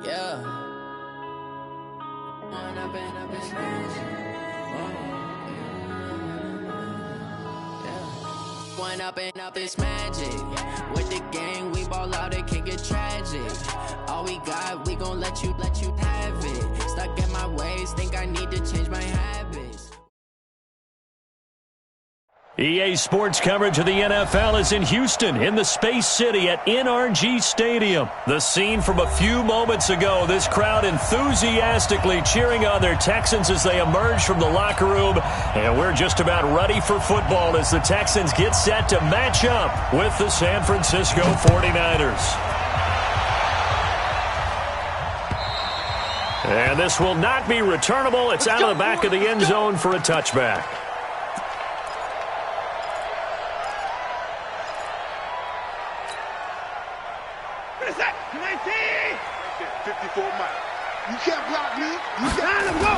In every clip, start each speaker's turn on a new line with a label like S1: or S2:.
S1: Yeah. One up and up is magic. With the gang, we ball out, it can get tragic. All we got, we gon' let you have it. Stuck in my ways, think I need to change my habits.
S2: EA Sports coverage of the NFL is in Houston, in the Space City at NRG Stadium. The scene from a few moments ago, this crowd enthusiastically cheering on their Texans as they emerge from the locker room. And we're just about ready for football as the Texans get set to match up with the San Francisco 49ers. And this will not be returnable. It's out of the back of the end zone for a touchback.
S3: You can't block me. You can't go.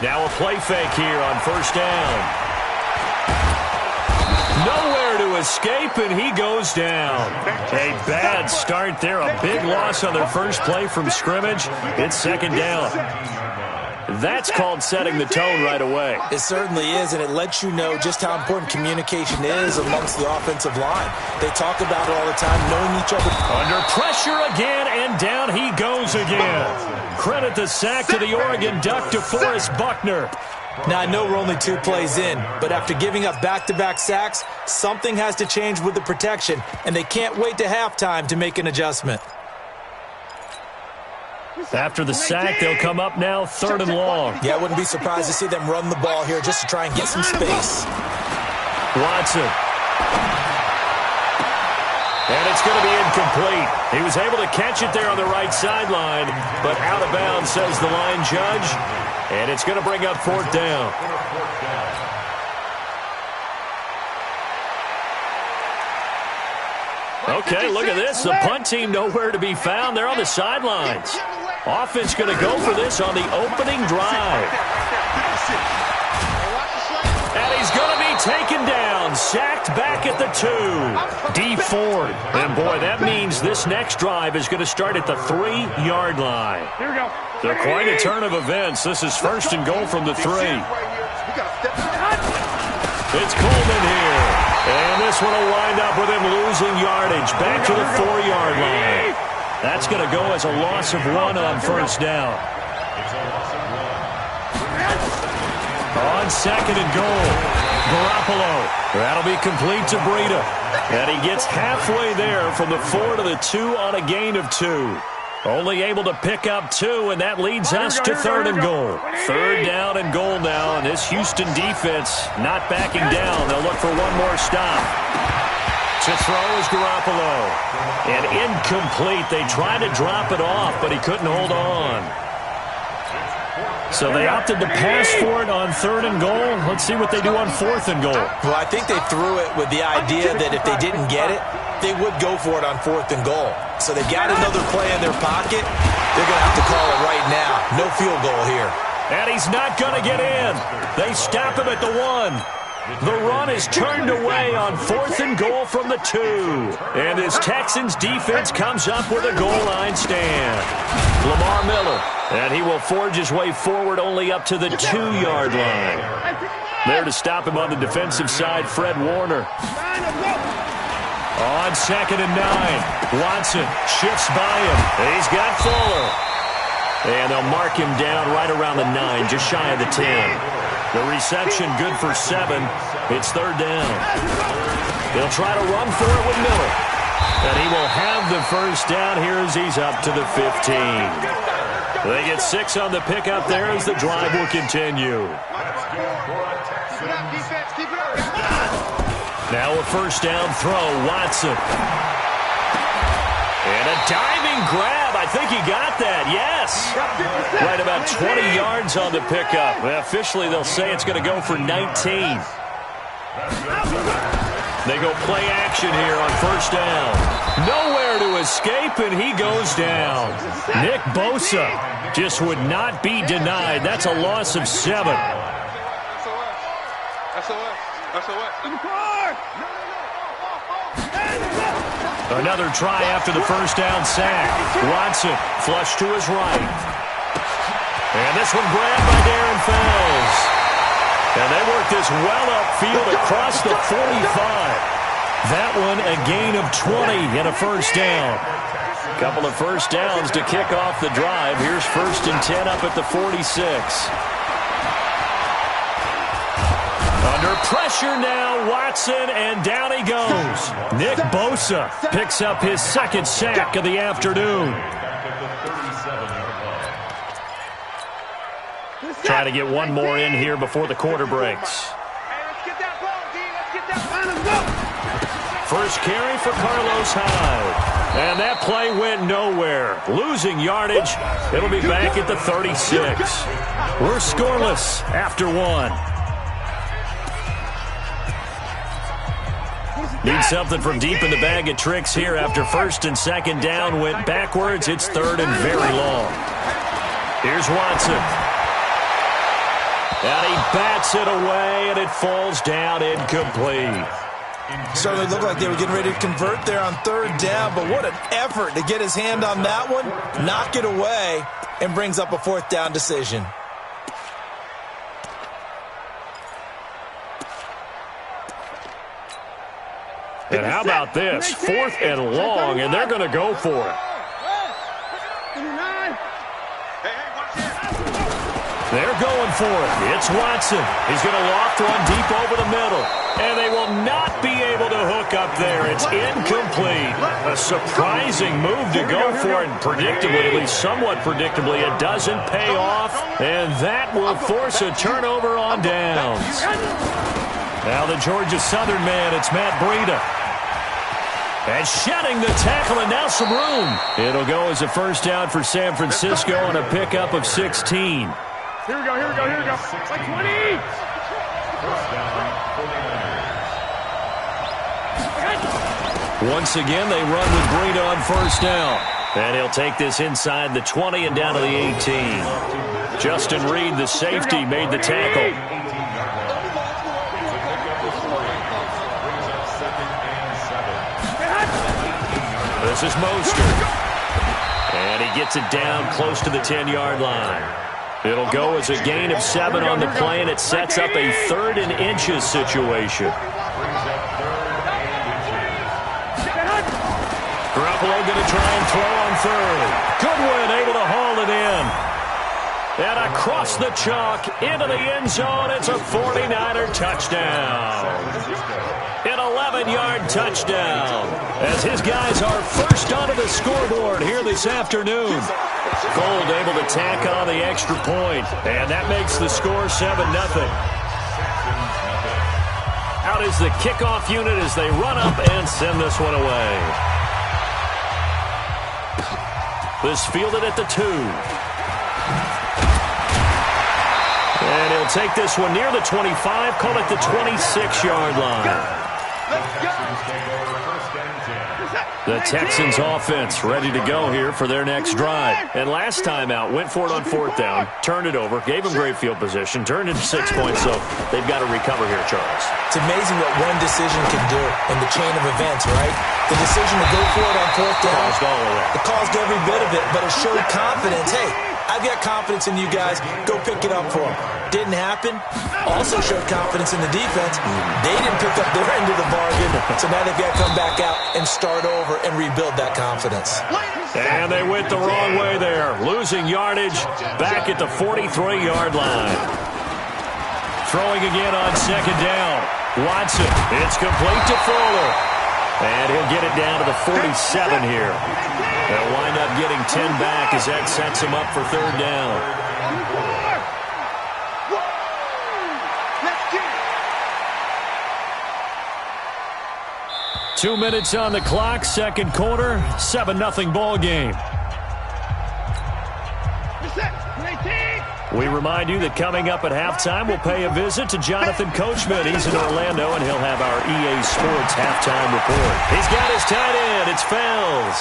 S2: Now a play fake here on first down. Nowhere to escape, and he goes down. A bad start there. A big loss on their first play from scrimmage. It's second down. That's called setting the tone right away.
S4: It certainly is, and it lets you know just how important communication is amongst the offensive line. They talk about it all the time, knowing each other.
S2: Under pressure again, and down he goes again. Credit the sack to the Oregon Duck, DeForest Buckner.
S4: Now, I know we're only 2 plays in, but after giving up back-to-back sacks, something has to change with the protection, and they can't wait to halftime to make an adjustment.
S2: After the sack, they'll come up now, 3rd and long.
S4: Yeah, I wouldn't be surprised to see them run the ball here just to try and get some space.
S2: Watson. And it's going to be incomplete. He was able to catch it there on the right sideline, but out of bounds, says the line judge. And it's going to bring up 4th down. Okay, look at this. The punt team nowhere to be found. They're on the sidelines. Offense going to go for this on the opening drive. And he's going to be taken down, sacked back at the 2. D Ford. And, boy, that means this next drive is going to start at the 3-yard line.
S3: Here we go.
S2: So quite a turn of events. This is 1st and goal from the 3. It's Coleman here. And this one will wind up with him losing yardage back to the 4-yard line. That's going to go as a loss of 1 on first down. On 2nd and goal, Garoppolo. That'll be complete to Breida. And he gets halfway there from the 4 to the 2 on a gain of 2. Only able to pick up 2, and that leads us to 3rd and goal. 3rd down and goal now, and this Houston defense not backing down. They'll look for one more stop. To throw is Garoppolo. And incomplete. They tried to drop it off, but he couldn't hold on. So they opted to pass for it on 3rd and goal. Let's see what they do on 4th and goal.
S4: Well, I think they threw it with the idea that if they didn't get it, they would go for it on 4th and goal. So they got another play in their pocket. They're going to have to call it right now. No field goal here.
S2: And he's not going to get in. They stop him at the 1. The run is turned away on 4th and goal from the 2. And his Texans defense comes up with a goal line stand. Lamar Miller. And he will forge his way forward only up to the 2-yard line. There to stop him on the defensive side, Fred Warner. On 2nd and 9, Watson shifts by him. He's got Fuller. And they'll mark him down right around the 9, just shy of the 10. The reception good for 7. It's 3rd down. They'll try to run for it with Miller. And he will have the first down here as he's up to the 15. They get 6 on the pickup there as the drive will continue. Now a first down throw, Watson. And a diving grab. I think he got that, yes. Right about 20 yards on the pickup. Officially, they'll say it's going to go for 19. They go play action here on first down. Nowhere to escape, and he goes down. Nick Bosa just would not be denied. That's a loss of 7. Another try after the first down sack. Watson flush to his right. And this one grabbed by Darren Fells. And they work this well upfield across the 45. That one a gain of 20 and a first down. Couple of first downs to kick off the drive. Here's 1st and 10 up at the 46. Under pressure now, Watson, and down he goes. Nick Bosa picks up his 2nd sack of the afternoon. Try to get one more in here before the quarter breaks. First carry for Carlos Hyde. And that play went nowhere. Losing yardage. It'll be back at the 36. We're scoreless after 1. Need something from deep in the bag of tricks here after 1st and 2nd down went backwards. It's 3rd and very long. Here's Watson. And he bats it away, and it falls down incomplete.
S4: Certainly looked like they were getting ready to convert there on 3rd down, but what an effort to get his hand on that one, knock it away, and brings up a 4th down decision.
S2: And how about this? 4th and long, and they're going to go for it. They're going for it. It's Watson. He's going to loft one deep over the middle. And they will not be able to hook up there. It's incomplete. A surprising move to go for it. Predictably, at least somewhat predictably, it doesn't pay off. And that will force a turnover on downs. Now the Georgia Southern man, it's Matt Breida. And shedding the tackle, and now some room. It'll go as a first down for San Francisco on a pickup of 16.
S3: Here we go. Like 20.
S2: Once again, they run with Breida on first down. And he'll take this inside the 20 and down to the 18. Justin Reed, the safety, made the tackle. This is Mostert. And he gets it down close to the 10-yard line. It'll go as a gain of 7 on the play, and it sets up a 3rd and inches situation. Garoppolo going to try and throw on 3rd. Goodwin able to haul it in. And across the chalk into the end zone, it's a 49er touchdown. An 11-yard touchdown as his guys are first onto the scoreboard here this afternoon. Gold able to tack on the extra point, and that makes the score 7-0. Out is the kickoff unit as they run up and send this one away. This fielded at the 2. And he'll take this one near the 25, call it the 26-yard line. The Texans offense ready to go here for their next drive. And last time out, went for it on 4th down, turned it over, gave them great field position, turned into 6 points, so they've got to recover here, Charles.
S4: It's amazing what one decision can do in the chain of events, right? The decision to go for it on 4th down.
S2: Caused all of that.
S4: It caused every bit of it, but it showed confidence. Hey, I've got confidence in you guys. Go pick it up for them. Didn't happen. Also showed confidence in the defense. They didn't pick up their end of the bargain, so now they've got to come back out and start over and rebuild that confidence.
S2: And they went the wrong way there. Losing yardage back at the 43-yard line. Throwing again on 2nd down. Watson. It's complete to Fuller. And he'll get it down to the 47 here. They'll wind up getting 10 back as that sets him up for 3rd down. 2 minutes on the clock, 2nd quarter, 7-0 ball game. We remind you that coming up at halftime, we'll pay a visit to Jonathan Coachman. He's in Orlando, and he'll have our EA Sports halftime report. He's got his tight end. It's Fells.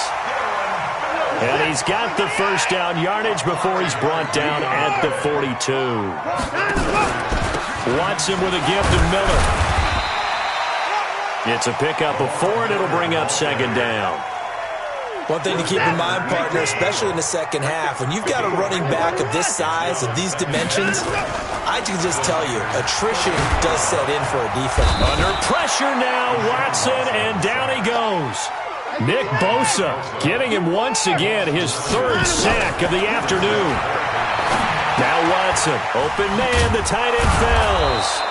S2: And he's got the first down yardage before he's brought down at the 42. Watson with a gift to Miller. It's a pickup of 4, and it'll bring up second down.
S4: One thing to keep in mind, partner, especially in the second half, when you've got a running back of this size, of these dimensions, I can just tell you, attrition does set in for a defense.
S2: Under pressure now, Watson, and down he goes. Nick Bosa getting him once again his 3rd sack of the afternoon. Now Watson, open man, the tight end falls.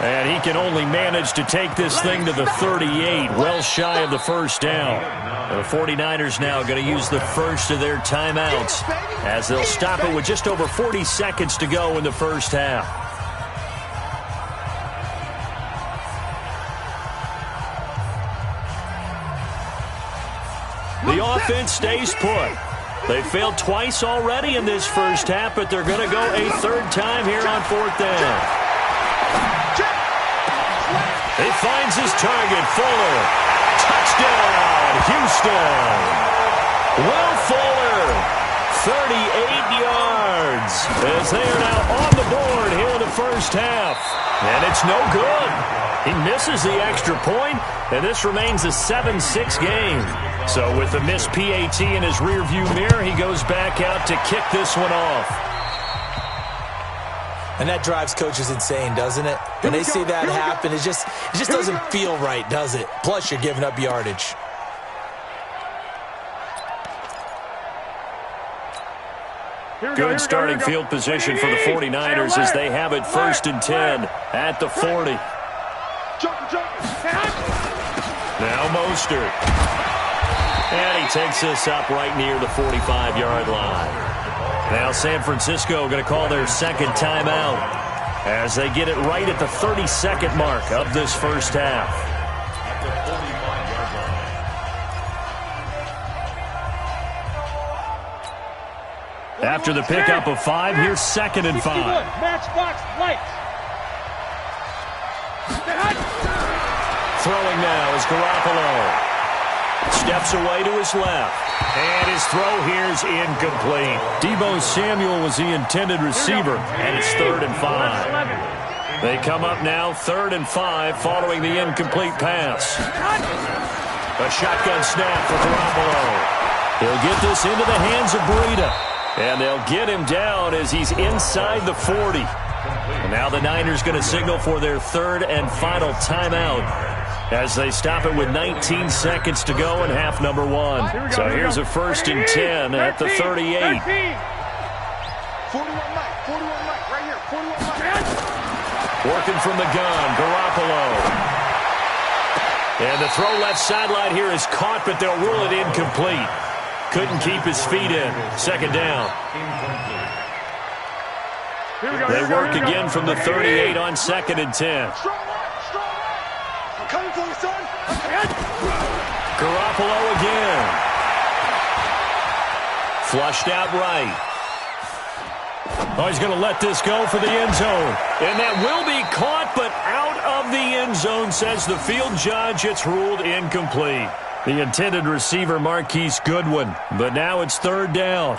S2: And he can only manage to take this thing to the 38, well shy of the first down. The 49ers now going to use the first of their timeouts as they'll stop it with just over 40 seconds to go in the first half. The offense stays put. They failed twice already in this first half, but they're going to go a 3rd time here on 4th down. He finds his target, Fuller. Touchdown, Houston. Will Fuller, 38 yards, as they are now on the board here in the first half. And it's no good. He misses the extra point, and this remains a 7-6 game. So with the missed PAT in his rearview mirror, he goes back out to kick this one off.
S4: And that drives coaches insane, doesn't it? When they see that happen, it just doesn't feel right, does it? Plus, you're giving up yardage.
S2: Good starting field position for the 49ers as they have it 1st and 10 at the 40. Now Mostert. And he takes this up right near the 45-yard line. Now San Francisco going to call their 2nd timeout as they get it right at the 32nd mark of this first half. After the pickup of 5, here's 2nd and 5.
S3: Matchbox light.
S2: Throwing now is Garoppolo. Steps away to his left. And his throw here's incomplete. Deebo Samuel was the intended receiver, and it's 3rd and 5. They come up now 3rd and 5 following the incomplete pass. A shotgun snap for Garoppolo. He'll get this into the hands of Breida. And they'll get him down as he's inside the 40. And now the Niners going to signal for their 3rd and final timeout as they stop it with 19 seconds to go in half number 1. So here's a 1st and 10 at the 38.
S3: 41 right here, 41
S2: Working from the gun, Garoppolo. And the throw left sideline here is caught, but they'll rule it incomplete. Couldn't keep his feet in. 2nd down. They work again from the 38 on 2nd and 10.
S3: Coming for you, son.
S2: Garoppolo again. Flushed out right. Oh, he's going to let this go for the end zone. And that will be caught, but out of the end zone, says the field judge. It's ruled incomplete. The intended receiver, Marquise Goodwin. But now it's 3rd down.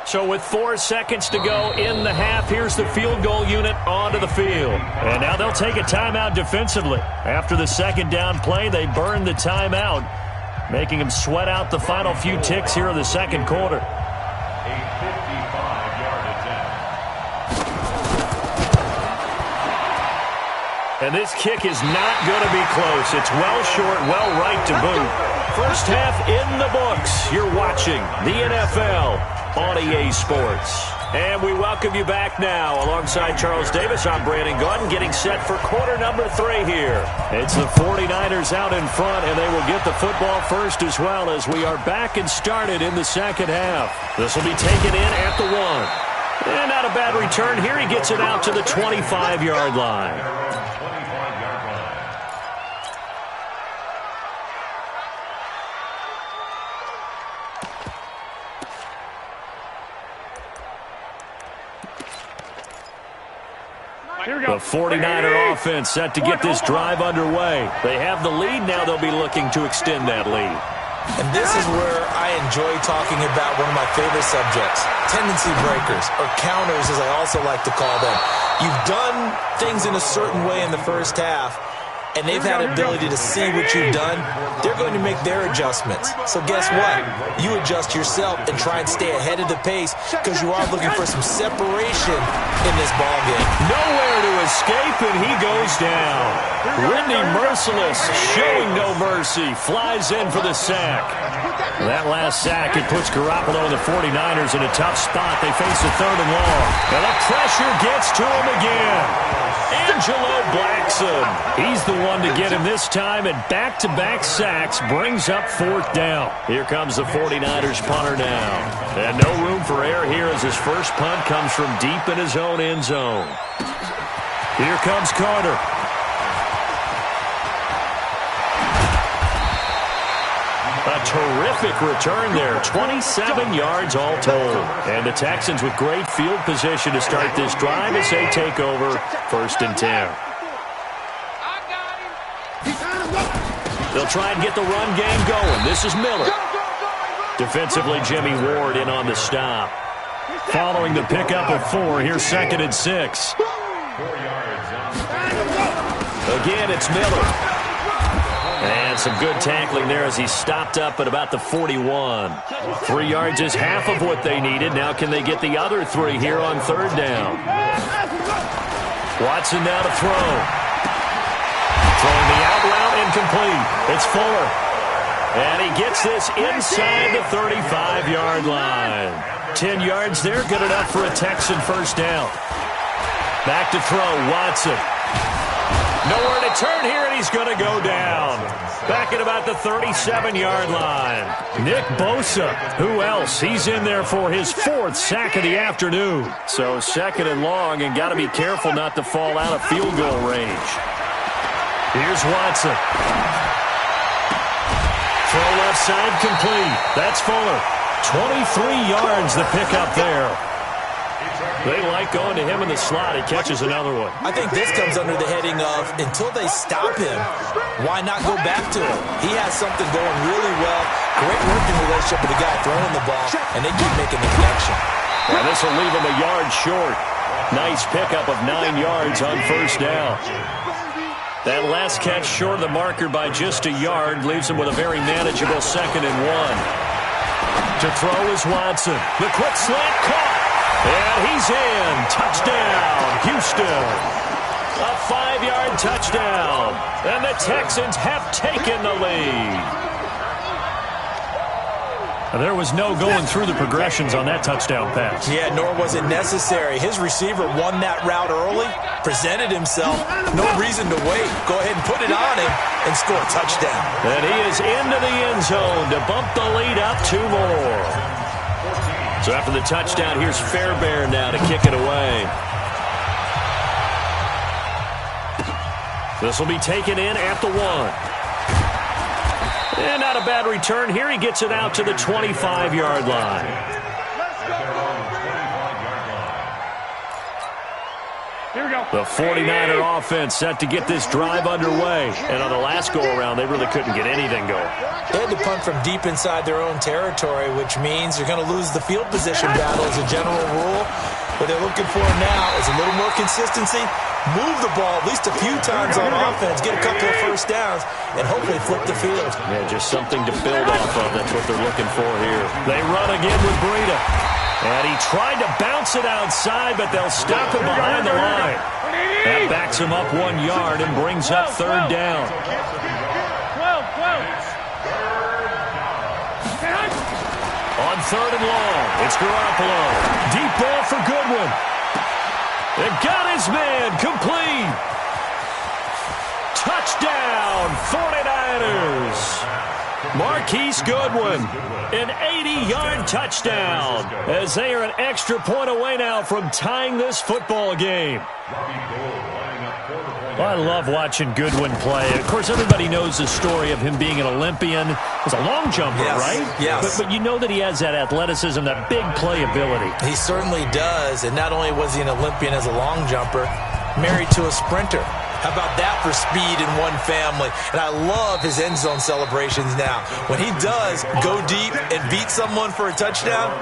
S2: So with 4 seconds to go in the half, here's the field goal unit onto the field. And now they'll take a timeout defensively. After the 2nd down play, they burn the timeout, making them sweat out the final few ticks here in the 2nd quarter.
S5: A 55-yard attempt.
S2: And this kick is not going to be close. It's well short, well right to boot. First half in the books. You're watching the NFL on EA Sports. And we welcome you back now. Alongside Charles Davis, I'm Brandon Gordon, getting set for quarter number 3 here. It's the 49ers out in front, and they will get the football first as well as we are back and started in the 2nd half. This will be taken in at the 1. And not a bad return here. He gets it out to the 25-yard line. The 49er offense set to get this drive underway. They have the lead now. They'll be looking to extend that lead.
S4: And this is where I enjoy talking about one of my favorite subjects, tendency breakers, or counters as I also like to call them. You've done things in a certain way in the first half, and they've had the ability to see what you've done. They're going to make their adjustments. So guess what? You adjust yourself and try and stay ahead of the pace because you are looking for some separation in this ballgame.
S2: Nowhere to escape, and he goes down. Randy Merciless, showing no mercy, flies in for the sack. That last sack, it puts Garoppolo and the 49ers in a tough spot. They face a 3rd and long. And the pressure gets to him again. Angelo Blackson. He's the one to get him this time, and back-to-back sacks brings up 4th down. Here comes the 49ers punter now. And no room for error here as his first punt comes from deep in his own end zone. Here comes Carter. A terrific return there, 27 yards all told. And the Texans with great field position to start this drive as they take over 1st and 10. They'll try and get the run game going. This is Miller. Defensively, Jimmy Ward in on the stop. Following the pickup of 4, here's 2nd and 6. Again, it's Miller. And some good tackling there as he stopped up at about the 41. 3 yards is half of what they needed. Now can they get the other 3 here on 3rd down? Watson now to throw. Throwing the out route incomplete. It's Fuller. And he gets this inside the 35-yard line. 10 yards there, good enough for a Texan 1st down. Back to throw, Watson. Nowhere to turn here, and he's going to go down. Back at about the 37-yard line. Nick Bosa, who else? He's in there for his 4th sack of the afternoon. So 2nd and long, and got to be careful not to fall out of field goal range. Here's Watson. Throw left side complete. That's Fuller. 23 yards the pickup there. They like going to him in the slot. He catches another one.
S4: I think this comes under the heading of, until they stop him, why not go back to him? He has something going really well. Great working relationship with the guy throwing the ball, and they keep making the connection.
S2: And this will leave him a yard short. Nice pickup of 9 yards on 1st down. That last catch short of the marker by just a yard leaves him with a very manageable 2nd and 1. To throw is Watson. The quick slant caught. And he's in. Touchdown, Houston. A 5-yard touchdown. And the Texans have taken the lead. There was no going through the progressions on that touchdown pass.
S4: Yeah, nor was it necessary. His receiver won that route early, presented himself. No reason to wait. Go ahead and put it on him and score a touchdown.
S2: And he is into the end zone to bump the lead up 2 more. So after the touchdown, here's Fairbairn now to kick it away. This will be taken in at the 1. And not a bad return here. He gets it out to the 25-yard line.
S3: Here we go.
S2: The 49er offense set to get this drive underway. And on the last go-around, they really couldn't get anything going.
S4: They had to punt from deep inside their own territory, which means you're going to lose the field position battle as a general rule. What they're looking for now is a little more consistency, move the ball at least a few times on offense, get a couple of 1st downs, and hopefully flip the field.
S2: Yeah, just something to build off of. That's what they're looking for here. They run again with Breida. And he tried to bounce it outside, but they'll stop him behind the line. That backs him up 1 yard and brings up 3rd down.
S3: 12.
S2: On 3rd and long, it's Garoppolo. Deep ball for Goodwin. They got his man complete. Touchdown, 49ers. Marquise Goodwin, an 80-yard touchdown, as they are an extra point away now from tying this football game. Well, I love watching Goodwin play. Of course, everybody knows the story of him being an Olympian. He's a long jumper, right?
S4: Yes.
S2: But you know that he has that athleticism, that big playability.
S4: He certainly does. And not only was he an Olympian as a long jumper, married to a sprinter. How about that for speed in one family? And I love his end zone celebrations now. When he does go deep and beat someone for a touchdown,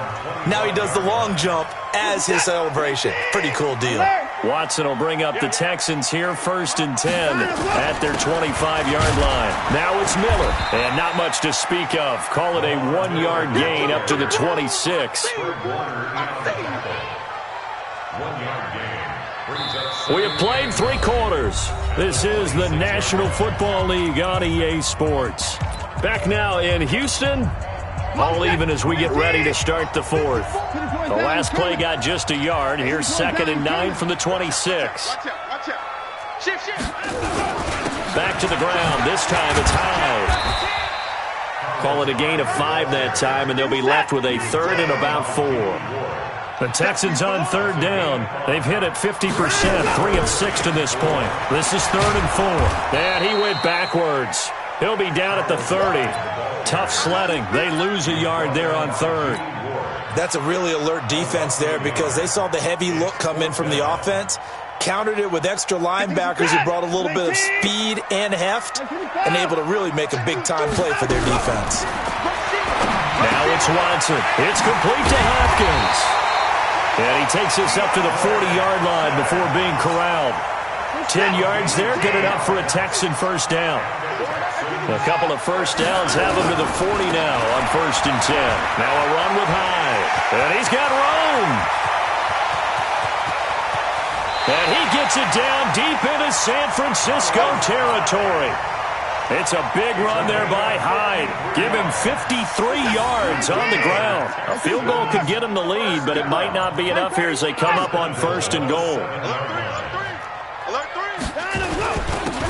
S4: now he does the long jump as his celebration. Pretty cool deal.
S2: Watson will bring up the Texans here, 1st and 10 at their 25-yard line. Now it's Miller, and not much to speak of. Call it a 1-yard gain up to the 26. We have played 3 quarters. This is the National Football League on EA Sports. Back now in Houston. All even as we get ready to start the 4th. The last play got just a yard. Here's 2nd and 9 from the 26. Back to the ground. This time it's Hyde. Call it a gain of 5 that time, and they'll be left with a 3rd and about 4. The Texans on 3rd down. They've hit it 50%, 3 of 6 to this point. This is 3rd and 4. And he went backwards. He'll be down at the 30. Tough sledding. They lose a yard there on 3rd.
S4: That's a really alert defense there because they saw the heavy look come in from the offense, countered it with extra linebackers who brought a little bit of speed and heft, and able to really make a big-time play for their defense.
S2: Now it's Watson. It's complete to Hopkins. And he takes us up to the 40-yard line before being corralled. 10 yards there, good enough for a Texan 1st down. A couple of 1st downs have him to the 40 now on 1st and 10. Now a run with Hyde. And he's got room. And he gets it down deep into San Francisco territory. It's a big run there by Hyde. Give him 53 yards on the ground. A field goal could get him the lead, but it might not be enough here as they come up on 1st and goal.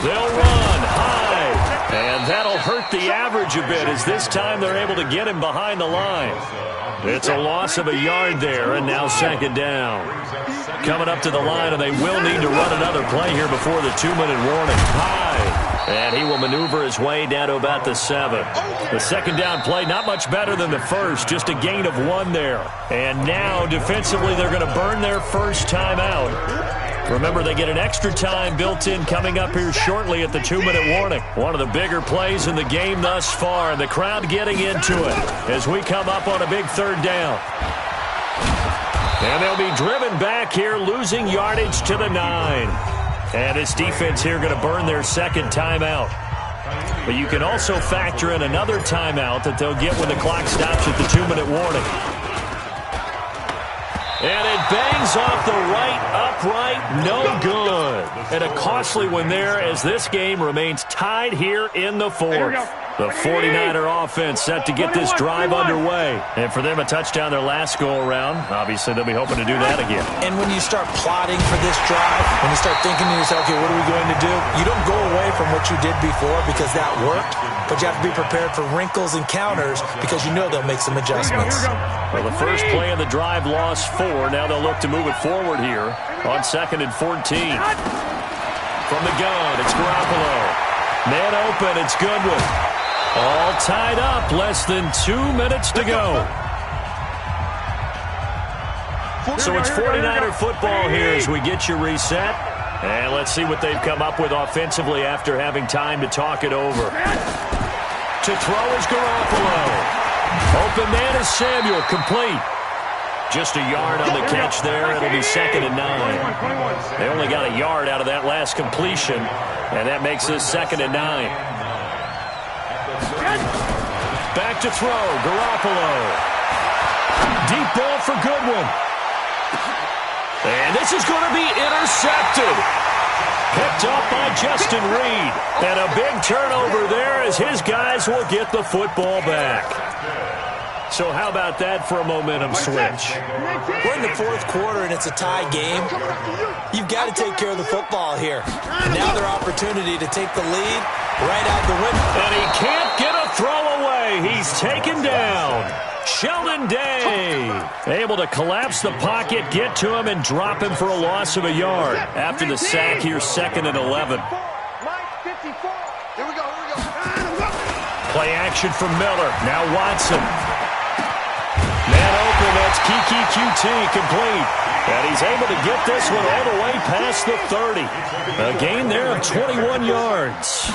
S2: They'll run. Hyde. And that'll hurt the average a bit as this time they're able to get him behind the line. It's a loss of a yard there, and now 2nd down. Coming up to the line, and they will need to run another play here before the 2-minute warning. Hyde. And he will maneuver his way down to about the 7. The 2nd down play, not much better than the first, just a gain of 1 there. And now, defensively, they're going to burn their first timeout. Remember, they get an extra time built in coming up here shortly at the 2-minute warning. One of the bigger plays in the game thus far, and the crowd getting into it as we come up on a big 3rd down. And they'll be driven back here, losing yardage to the 9. And this defense here going to burn their 2nd timeout. But you can also factor in another timeout that they'll get when the clock stops at the 2-minute warning. And it bangs off the right upright, no good. And a costly one there as this game remains tied here in the 4th. The 49er offense set to get this drive underway. And for them, a touchdown their last go-around. Obviously, they'll be hoping to do that again.
S4: And when you start plotting for this drive, when you start thinking to yourself, okay, what are we going to do? You don't go away from what you did before because that worked, but you have to be prepared for wrinkles and counters because you know they'll make some adjustments.
S2: Well, the first play of the drive lost 4. Now they'll look to move it forward here on 2nd and 14. From the gun, it's Garoppolo. Man open, it's Goodwin. All tied up, less than 2 minutes to go. So it's 49er football here as we get you reset. And let's see what they've come up with offensively after having time to talk it over. To throw is Garoppolo. Open man is Samuel, complete. Just a yard on the catch there. It'll be 2nd and 9. They only got a yard out of that last completion, and that makes this 2nd and 9. Back to throw, Garoppolo. Deep ball for Goodwin. And this is going to be intercepted. Picked up by Justin Reed. And a big turnover there as his guys will get the football back. So how about that for a momentum switch?
S4: We're in the 4th quarter and it's a tie game. You've got to take care of the football here. And now their opportunity to take the lead right out the window.
S2: And he can't get a throw away. He's taken down. Sheldon Day able to collapse the pocket, get to him, and drop him for a loss of a yard. After the sack, here's 2nd and 11. Play action from Miller. Now Watson. Man open, that's It's Kiki QT complete. And he's able to get this one all the way past the 30. A gain there of 21 yards.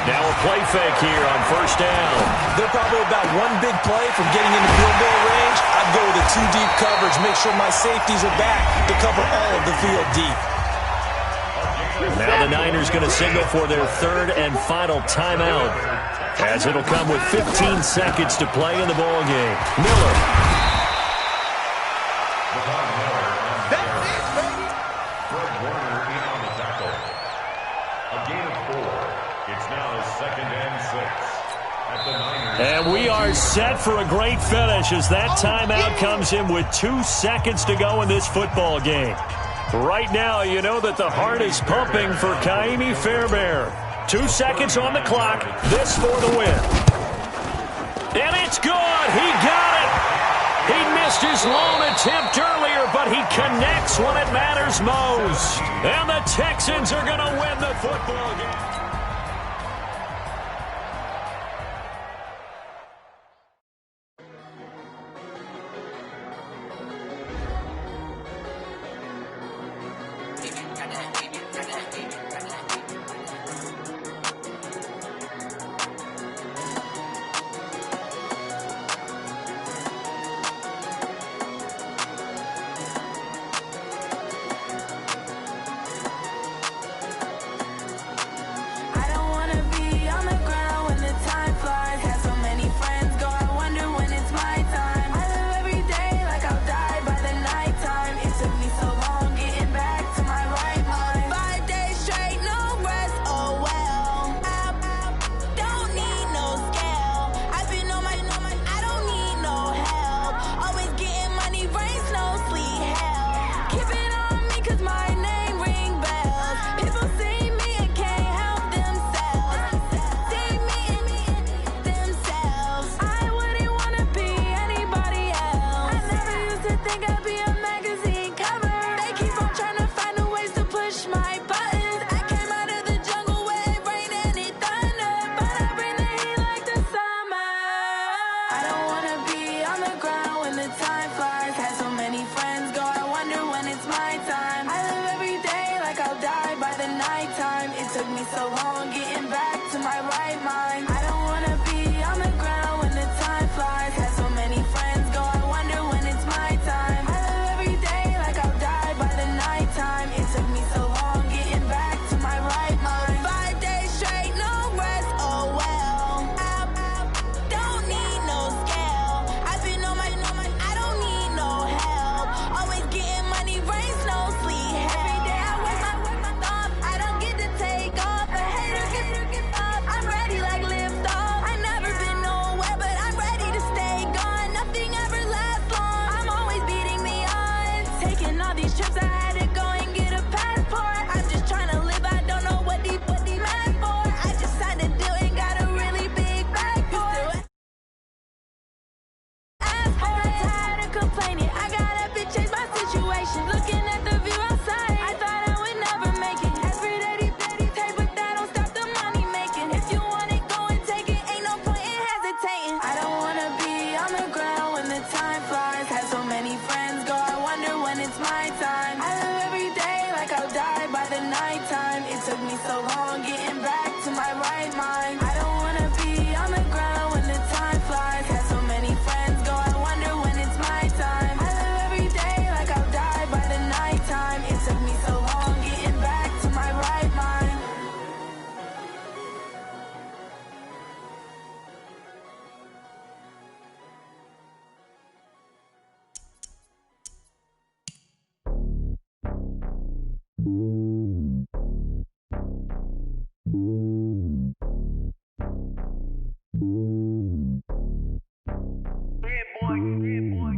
S2: Now a play fake here on first down.
S4: They're probably about one big play from getting into field goal range. I'd go with a two-deep coverage, make sure my safeties are back to cover all of the field deep.
S2: Now the Niners going to signal for their third and final timeout, as it'll come with 15 seconds to play in the ball game. Miller.
S5: Fred Warner in on the tackle. A gain of 4. It's now 2nd and 6. At the Niners.
S2: And we are set for a great finish as that timeout comes in with 2 seconds to go in this football game. Right now, you know that the heart is pumping for Kaimi Fairbairn. 2 seconds on the clock. This for the win. And it's good. He got it. He missed his lone attempt earlier, but he connects when it matters most. And the Texans are going to win the football game.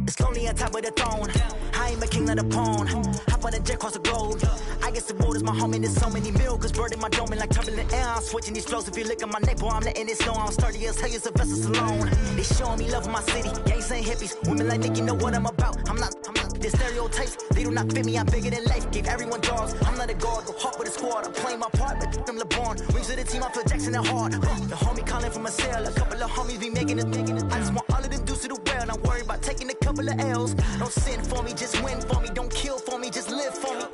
S6: It's lonely on top of the throne. I ain't a king of the pawn. Hop on a jet across the globe. I guess the world is my home and there's so many milkers bird in my dome and like turbulent air. I'm switching these flows. If you look at my neck, boy, I'm letting it snow. I'm sturdy as hell, a vessel alone. They showing me love in my city. Gangs ain't hippies. Women like Nick, you know what I'm about. I'm not the stereotypes. They do not fit me. I'm bigger than life. Gave everyone dogs. I'm not a guard. Go hard with a squad. I'm playing my part, but them LeBron. Rings to the team. I feel Jackson and hard. The homie calling from a cell. A couple of homies be making it. I just want all of them dudes to the well. Not worried about taking the L's. Don't sin for me, just win for me. Don't kill for me, just live for me.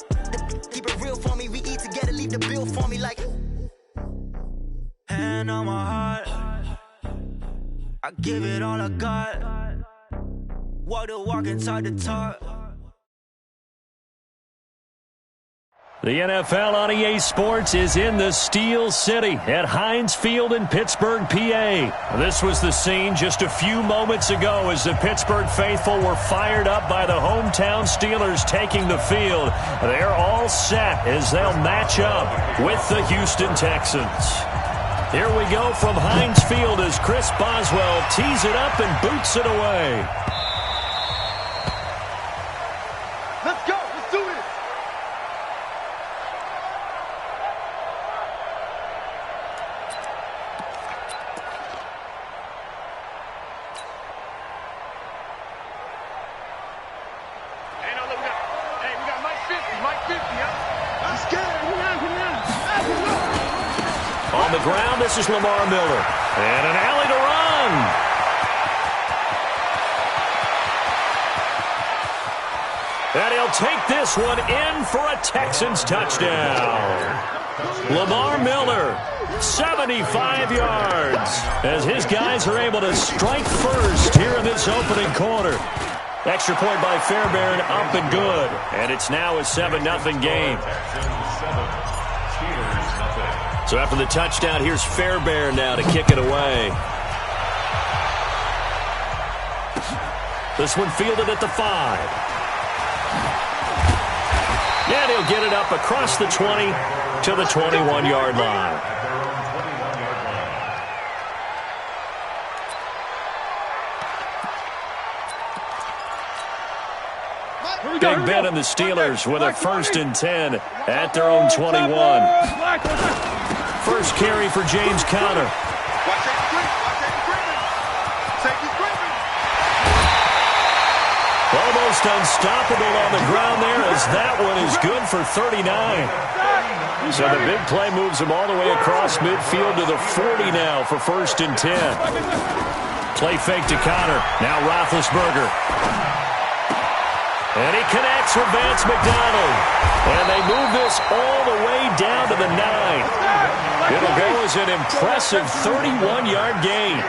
S6: Keep it real for me. We eat together, leave the bill for me like. Hand on my heart, I give it all I got. Walk the walk inside the talk.
S2: The NFL on EA Sports is in the Steel City at Heinz Field in Pittsburgh, PA. This was the scene just a few moments ago as the Pittsburgh faithful were fired up by the hometown Steelers taking the field. They're all set as they'll match up with the Houston Texans. Here we go from Heinz Field as Chris Boswell tees it up and boots it away.
S3: Let's go. Let's do it. We got Mike 50, huh? Let's get it. Come on.
S2: On the ground, this is Lamar Miller. And an alley to run. And he'll take this one in for a Texans touchdown. Lamar Miller, 75 yards, as his guys are able to strike first here in this opening quarter. Extra point by Fairbairn, up and good. And it's now a 7-0 game. So after the touchdown, here's Fairbairn now to kick it away. This one fielded at the 5. And he'll get it up across the 20 to the 21-yard line. Big Ben and the Steelers with a 1st and 10 at their own 21. First carry for James Conner. Almost unstoppable on the ground there as that one is good for 39. So the big play moves him all the way across midfield to the 40 now for 1st and 10. Play fake to Conner. Now Roethlisberger. And he connects with Vance McDonald. And they move this all the way down to the 9. It'll go as an impressive 31-yard gain.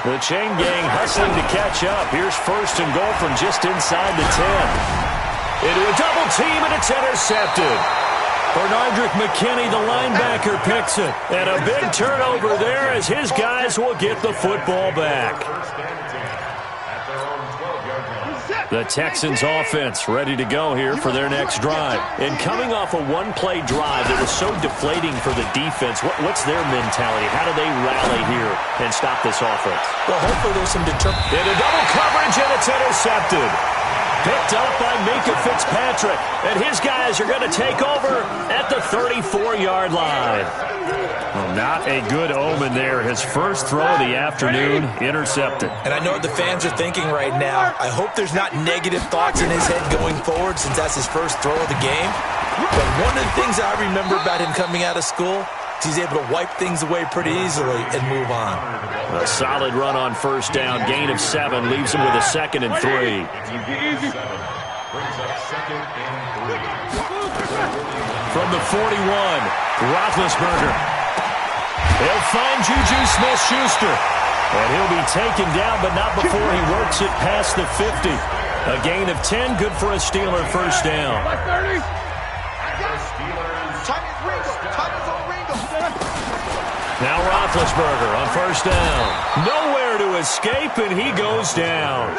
S2: The chain gang hustling to catch up. Here's 1st and goal from just inside the 10. Into a double team, and it's intercepted. Bernardrick McKinney, the linebacker, picks it. And a big turnover there as his guys will get the football back. The Texans offense ready to go here for their next drive. And coming off a one-play drive that was so deflating for the defense, what's their mentality? How do they rally here and stop this offense?
S4: Well, hopefully there's some determination.
S2: In a double coverage, and it's intercepted. Picked up by Minkah Fitzpatrick. And his guys are going to take over at the 34-yard line. Well, not a good omen there. His first throw of the afternoon, intercepted.
S4: And I know what the fans are thinking right now. I hope there's not negative thoughts in his head going forward since that's his first throw of the game. But one of the things I remember about him coming out of school is he's able to wipe things away pretty easily and move on.
S2: A solid run on 1st down. Gain of 7 leaves him with a 2nd and 3. From the 41, Roethlisberger. They'll find Juju Smith-Schuster. And he'll be taken down, but not before he works it past the 50. A gain of 10, good for a Steeler 1st down. Now Roethlisberger on 1st down. Nowhere to escape, and he goes down.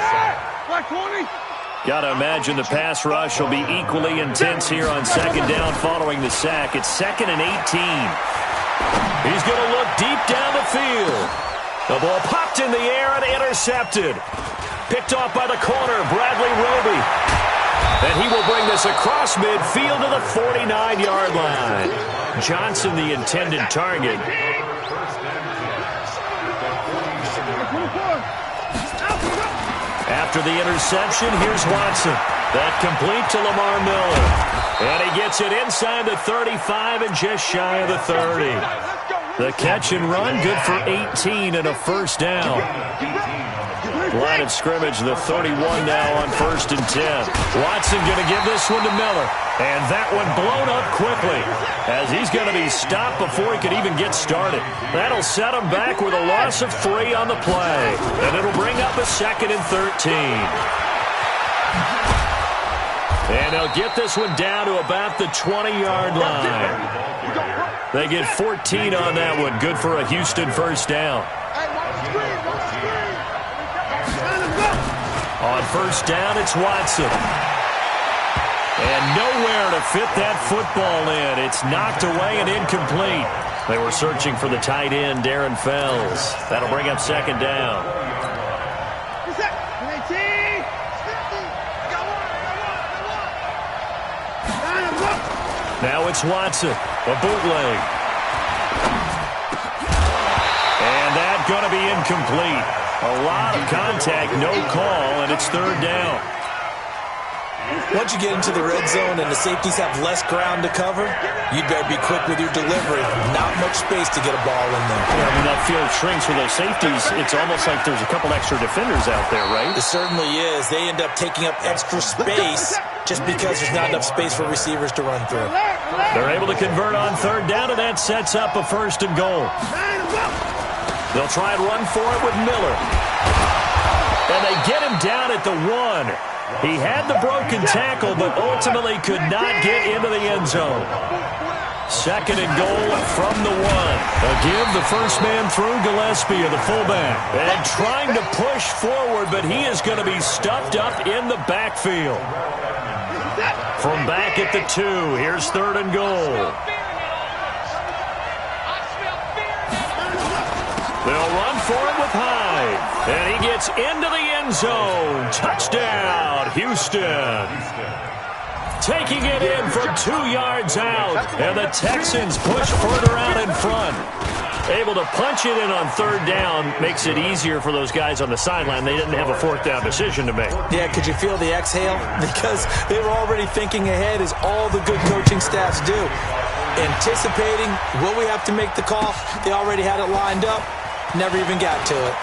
S2: Got to imagine the pass rush will be equally intense here on 2nd down following the sack. It's 2nd and 18. He's going to look deep down the field. The ball popped in the air and intercepted. Picked off by the corner, Bradley Roby. And he will bring this across midfield to the 49-yard line. Johnson, the intended target. After the interception, here's Watson. That complete to Lamar Miller. And he gets it inside the 35 and just shy of the 30. The catch and run, good for 18 and a 1st down. Line of scrimmage, the 31 now on 1st and 10. Watson going to give this one to Miller. And that one blown up quickly as he's going to be stopped before he could even get started. That'll set him back with a loss of 3 on the play. And it'll bring up a 2nd and 13. And they'll get this one down to about the 20-yard line. They get 14 on that one. Good for a Houston first down. On 1st down, it's Watson. And nowhere to fit that football in. It's knocked away and incomplete. They were searching for the tight end, Darren Fells. That'll bring up 2nd down. Now it's Watson, a bootleg. And that's going to be incomplete. A lot of contact, no call, and it's 3rd down.
S4: Once you get into the red zone and the safeties have less ground to cover, you'd better be quick with your delivery. Not much space to get a ball in there.
S2: Yeah, when that field shrinks for those safeties, it's almost like there's a couple extra defenders out there, right?
S4: It certainly is. They end up taking up extra space just because there's not enough space for receivers to run through.
S2: They're able to convert on 3rd down, and that sets up a 1st and goal. They'll try and run for it with Miller. And they get him down at the 1. He had the broken tackle, but ultimately could not get into the end zone. 2nd and goal from the 1. They'll give the first man through, Gillespie, the fullback. And trying to push forward, but he is going to be stuffed up in the backfield. From back at the 2, here's 3rd and goal. They'll run for it with Hyde. And he gets into the end zone. Touchdown, Houston. Taking it in from 2 yards out. And the Texans push further out in front. Able to punch it in on 3rd down makes it easier for those guys on the sideline. They didn't have a 4th down decision to make.
S4: Yeah, could you feel the exhale? Because they were already thinking ahead, as all the good coaching staffs do. Anticipating, will we have to make the call? They already had it lined up. Never even got to it.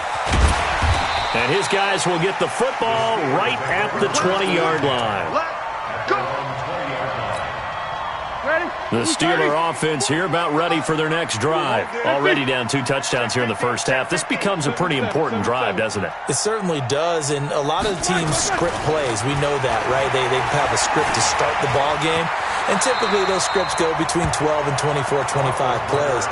S2: And his guys will get the football right at the 20-yard line. The Steeler offense here about ready for their next drive. Already down 2 touchdowns here in the first half. This becomes a pretty important drive, doesn't it?
S4: It certainly does, and a lot of the teams script plays. We know that, right? They have a script to start the ball game, and typically those scripts go between 12 and 24, 25 plays.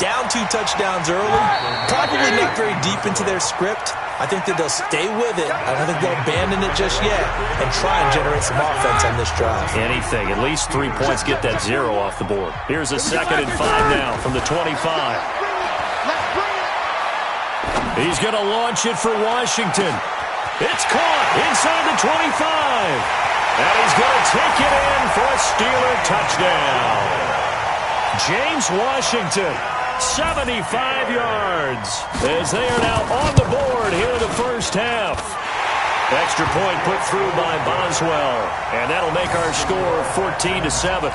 S4: Down 2 touchdowns early, probably not very deep into their script. I think that they'll stay with it. I don't think they'll abandon it just yet and try and generate some offense on this drive.
S2: Anything. At least 3 points get that 0 off the board. Here's a 2nd and 5 now from the 25. He's going to launch it for Washington. It's caught inside the 25. And he's going to take it in for a Steeler touchdown. James Washington, 75 yards, as they are now on the board here in the first half. Extra point put through by Boswell, and that'll make our score 14-7.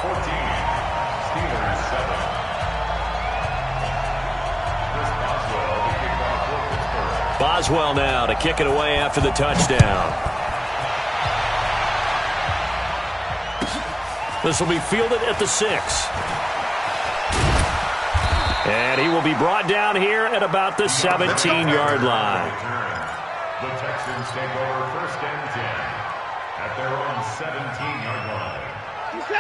S2: Boswell now to kick it away after the touchdown. This will be fielded at the 6. And he will be brought down here at about the 17-yard line.
S5: The Texans take over 1st and 10 at their own 17-yard line.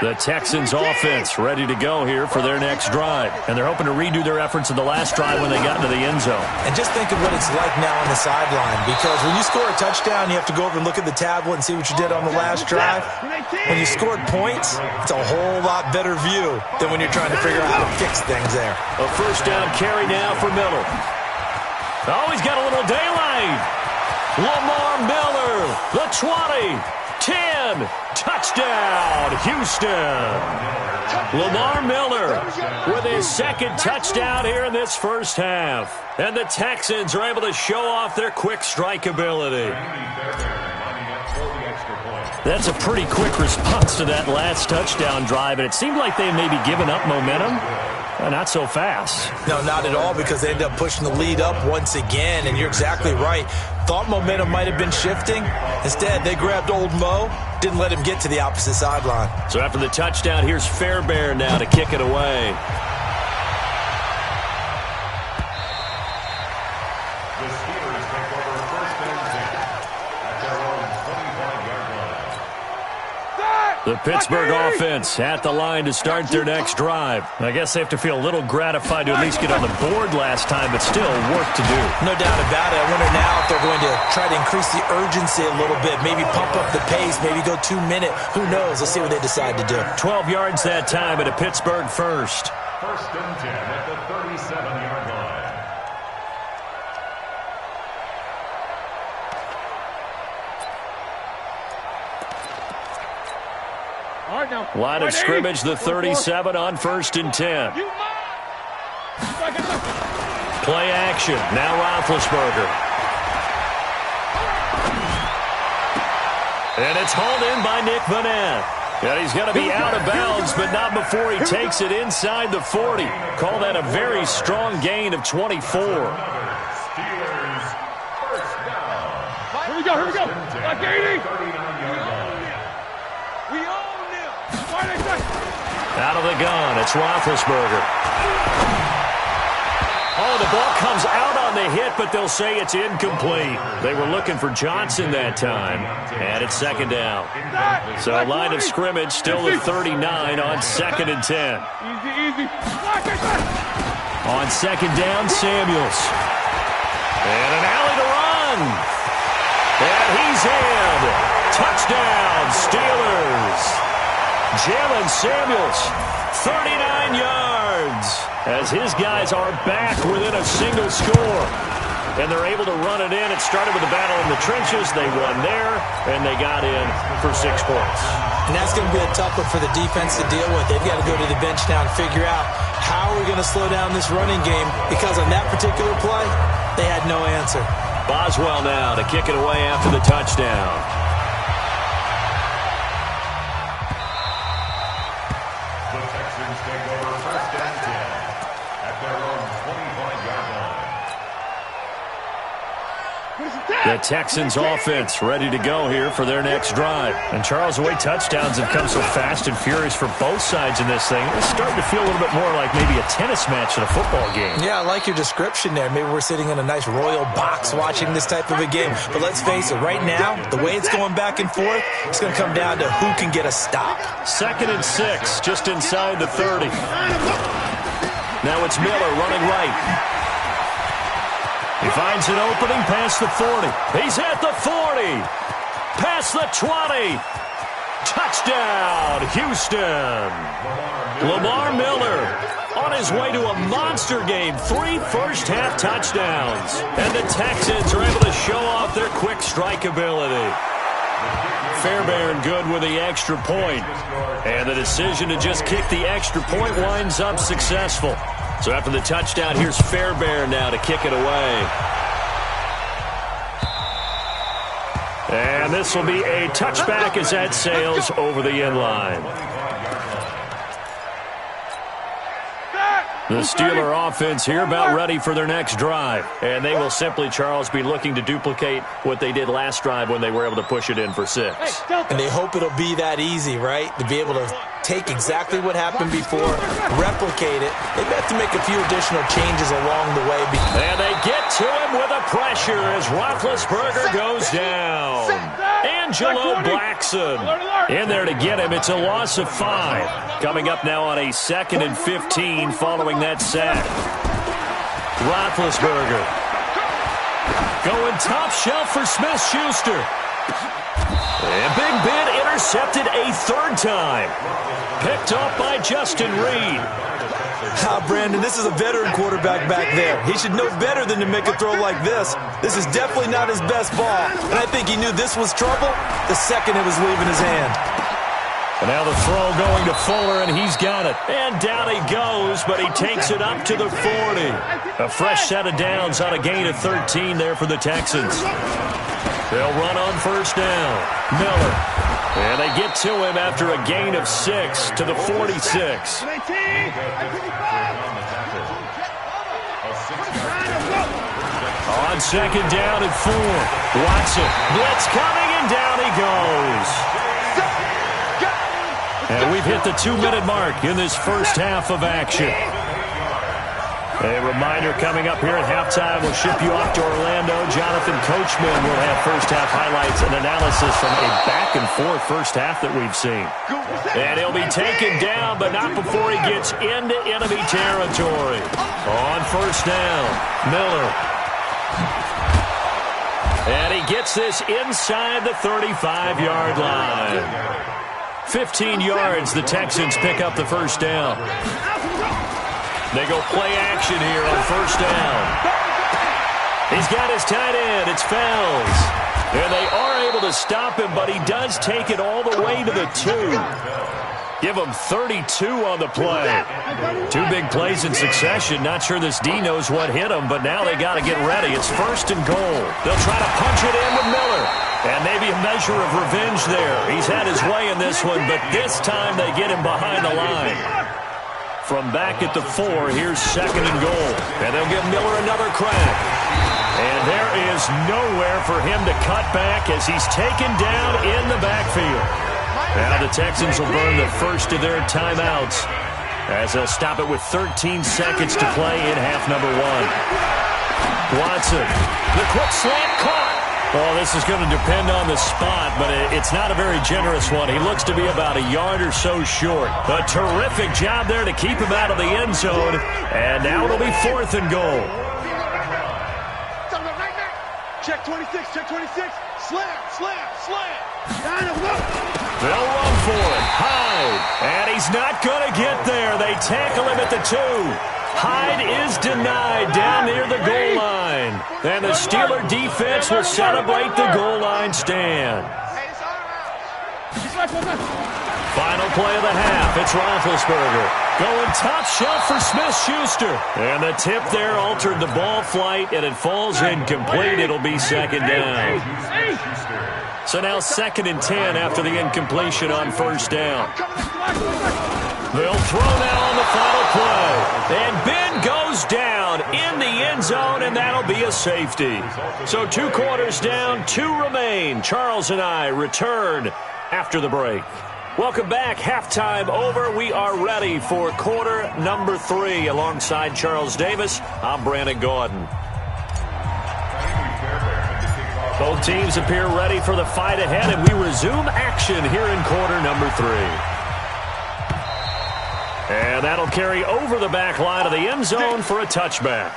S2: The Texans offense ready to go here for their next drive. And they're hoping to redo their efforts in the last drive when they got into the end zone.
S4: And just think of what it's like now on the sideline, because when you score a touchdown, you have to go over and look at the tablet and see what you did on the last drive. When you scored points, it's a whole lot better view than when you're trying to figure out how to fix things there.
S2: A 1st down carry now for Miller. Oh, he's got a little daylight. Lamar Miller, the 20, 10, touchdown, Houston. Lamar Miller with his 2nd touchdown here in this first half. And the Texans are able to show off their quick strike ability. That's a pretty quick response to that last touchdown drive, and it seemed like they may be giving up momentum. Not so fast.
S4: No, not at all, because they ended up pushing the lead up once again, and you're exactly right. Thought momentum might have been shifting. Instead, they grabbed old Mo, didn't let him get to the opposite sideline.
S2: So after the touchdown, here's Fairbairn now to kick it away.
S5: The Steelers take over first and 10 at their own 25-yard line.
S2: The Pittsburgh offense at the line to start their next drive. I guess they have to feel a little gratified to at least get on the board last time, but still work to do.
S4: No doubt about it. I wonder now if they're going to try to increase the urgency a little bit, maybe pump up the pace, maybe go 2-minute. Who knows? Let's see what they decide to do.
S2: 12 yards that time at a Pittsburgh first.
S5: First and 10 at the 37-yard line.
S2: Line of scrimmage, the 37 on first and 10. Play action. Now Roethlisberger. And it's hauled in by Nick Vanette. And he's going to be out of bounds, but not before he takes it inside the 40. Call that a very strong gain of 24.
S5: Steelers first down.
S3: Here we go. Like 80.
S5: 39-yard line.
S3: We own them. Why they say?
S2: Out of the gun, it's Roethlisberger. Oh, the ball comes out on the hit, but they'll say it's incomplete. They were looking for Johnson that time, and it's second down. So line of scrimmage, still the 39 on second and 10.
S3: Easy.
S2: On second down, Samuels. And an alley to run. And he's in. Touchdown, Steelers. Jalen Samuels, 39 yards, as his guys are back within a single score. And they're able to run it in. It started with a battle in the trenches. They won there, and they got in for 6 points.
S4: And that's going to be a tough one for the defense to deal with. They've got to go to the bench now and figure out how we're going to slow down this running game, because on that particular play, they had no answer.
S2: Boswell now to kick it away after the touchdown.
S5: The Texans take over first and 10 at their own 25-yard line.
S2: The Texans offense ready to go here for their next drive. And Charles, the way touchdowns have come so fast and furious for both sides in this thing, it's starting to feel a little bit more like maybe a tennis match in a football game.
S4: Yeah, I like your description there. Maybe we're sitting in a nice royal box watching this type of a game. But let's face it, right now, the way it's going back and forth, it's going to come down to who can get a stop.
S2: Second and 6, just inside the 30. Now it's Miller running right. He finds an opening past the 40. He's at the 40. Past the 20. Touchdown, Houston. Lamar Miller on his way to a monster game. 3 first-half touchdowns. And the Texans are able to show off their quick strike ability. Fairbairn good with the extra point. And the decision to just kick the extra point winds up successful. So after the touchdown, here's Fairbairn now to kick it away. And this will be a touchback as that sails over the end line. The Steeler offense here about ready for their next drive. And they will simply, Charles, be looking to duplicate what they did last drive when they were able to push it in for 6.
S4: And they hope it'll be that easy, right? To be able to take exactly what happened before, replicate it. They have to make a few additional changes along the way.
S2: And they get to him with a pressure as Roethlisberger goes down. Angelo Blackson in there to get him. It's a loss of 5. Coming up now on a 2nd and 15 following that sack. Roethlisberger going top shelf for Smith-Schuster. And Big Ben intercepted a 3rd time. Picked up by Justin Reed.
S4: Brandon, this is a veteran quarterback back there. He should know better than to make a throw like this. This is definitely not his best ball. And I think he knew this was trouble the second it was leaving his hand.
S2: And now the throw going to Fuller, and he's got it. And down he goes, but he takes it up to the 40. A fresh set of downs on a gain of 13 there for the Texans. They'll run on first down. Miller. And they get to him after a gain of 6 to the 46. On second down and 4. Watson, blitz coming, and down he goes. And we've hit the 2-minute mark in this first half of action. A reminder coming up here at halftime, we'll ship you off to Orlando. Jonathan Coachman will have first half highlights and analysis from a back-and-forth first half that we've seen. And he'll be taken down, but not before he gets into enemy territory. On first down, Miller. And he gets this inside the 35-yard line. 15 yards, the Texans pick up the first down. They go play action here on first down. He's got his tight end. It's Fells. And they are able to stop him, but he does take it all the way to the 2. Give him 32 on the play. 2 big plays in succession. Not sure this D knows what hit him, but now they got to get ready. It's first and goal. They'll try to punch it in with Miller. And maybe a measure of revenge there. He's had his way in this one, but this time they get him behind the line. From back at the 4, here's second and goal. And they'll give Miller another crack. And there is nowhere for him to cut back as he's taken down in the backfield. Now the Texans will burn the first of their timeouts as they'll stop it with 13 seconds to play in half number 1. Watson, the quick slant caught. Well, this is going to depend on the spot, but it's not a very generous one. He looks to be about a yard or so short. A terrific job there to keep him out of the end zone. And now it'll be fourth and goal.
S3: Check 26, check 26. Slam, slam, slam.
S2: They'll run for it. Hyde. And he's not going to get there. They tackle him at the 2. Hyde is denied down near the goal line. And the Steeler defense will celebrate the goal line stand. Final play of the half. It's Roethlisberger going top shelf for Smith-Schuster. And the tip there altered the ball flight, and it falls incomplete. It'll be second down. So now second and 10 after the incompletion on first down. They'll throw now on the final play. And Ben goes down in the end zone, and that'll be a safety. So 2 quarters down, 2 remain. Charles and I return after the break. Welcome back. Halftime over. We are ready for quarter number 3. Alongside Charles Davis, I'm Brandon Gordon. Both teams appear ready for the fight ahead, and we resume action here in quarter number 3. And that'll carry over the back line of the end zone for a touchback.